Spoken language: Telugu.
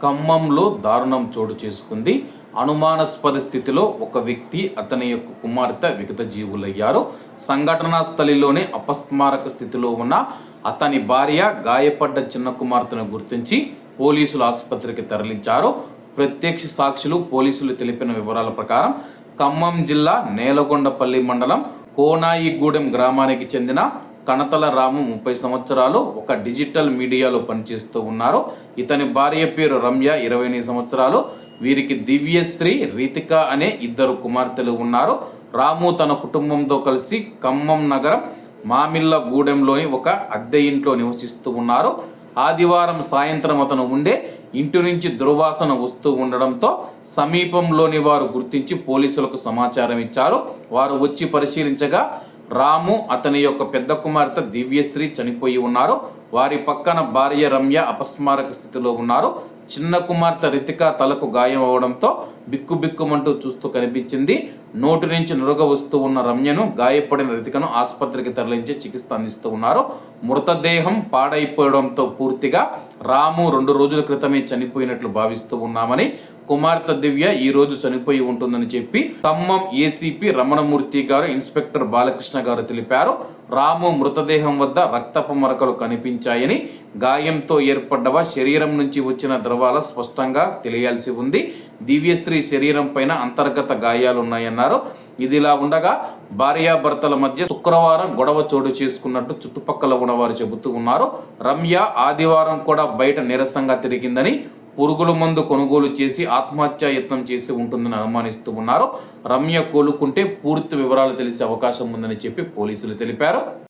ఖమ్మంలో దారుణం చోటు చేసుకుంది. అనుమానాస్పద స్థితిలో ఒక వ్యక్తి, అతని యొక్క కుమార్తె విగత జీవులయ్యారు. సంఘటనా స్థలిలోనే అపస్మారక స్థితిలో ఉన్న అతని భార్య, గాయపడ్డ చిన్న కుమార్తెను గుర్తించి పోలీసులు ఆసుపత్రికి తరలించారు. ప్రత్యక్ష సాక్షులు పోలీసులు తెలిపిన వివరాల ప్రకారం ఖమ్మం జిల్లా నేలగొండపల్లి మండలం కోనాయిగూడెం గ్రామానికి చెందిన కనతల రాము 30 సంవత్సరాలు ఒక డిజిటల్ మీడియాలో పనిచేస్తూ ఉన్నారు. ఇతని భార్య పేరు రమ్య 28 సంవత్సరాలు. వీరికి దివ్యశ్రీ, రితిక అనే 2 కుమార్తెలు ఉన్నారు. రాము తన కుటుంబంతో కలిసి ఖమ్మం నగరం మామిళ్ళగూడెంలోని ఒక అద్దె ఇంట్లో నివసిస్తూ ఉన్నారు. ఆదివారం సాయంత్రం అతను ఉండే ఇంటి నుంచి దుర్వాసన వస్తూ ఉండడంతో సమీపంలోని వారు గుర్తించి పోలీసులకు సమాచారం ఇచ్చారు. వారు వచ్చి పరిశీలించగా రాము, అతని యొక్క పెద్ద కుమార్తె దివ్యశ్రీ చనిపోయి ఉన్నారు. వారి పక్కన భార్య రమ్య అపస్మారక స్థితిలో ఉన్నారు. చిన్న కుమార్తె రితిక తలకు గాయం అవడంతో బిక్కుబిక్కుమంటూ చూస్తూ కనిపించింది. నోటి నుంచి నురగ వస్తూ ఉన్న రమ్యను, గాయపడిన రితికను ఆసుపత్రికి తరలించి చికిత్స అందిస్తూ ఉన్నారు. మృతదేహం పాడైపోవడంతో పూర్తిగా రాము 2 రోజుల క్రితమే చనిపోయినట్లు భావిస్తూ ఉన్నామని, కుమార్తె దివ్య ఈ రోజు చనిపోయి ఉంటుందని చెప్పి ఖమ్మం ఏసీపీ రమణమూర్తి గారు, ఇన్స్పెక్టర్ బాలకృష్ణ గారు తెలిపారు. రాము మృతదేహం వద్ద రక్తపు మరకలు కనిపించాయని, గాయంతో ఏర్పడ్డవ శరీరం నుంచి వచ్చిన ద్రవాల స్పష్టంగా తెలియాల్సి ఉంది. దివ్యశ్రీ శరీరం పైన అంతర్గత గాయాలున్నాయన్నారు. ఇదిలా ఉండగా భార్యాభర్తల మధ్య శుక్రవారం గొడవ చోటు చేసుకున్నట్టు చుట్టుపక్కల ఉన్నవారు చెబుతూ ఉన్నారు. రమ్య ఆదివారం కూడా బయట నీరసంగా తిరిగిందని, పురుగుల మందు కొనుగోలు చేసి ఆత్మహత్యా యత్నం చేసి ఉంటుందని అనుమానిస్తూ ఉన్నారు. రమ్య కోలుకుంటే పూర్తి వివరాలు తెలిసే అవకాశం ఉందని చెప్పి పోలీసులు తెలిపారు.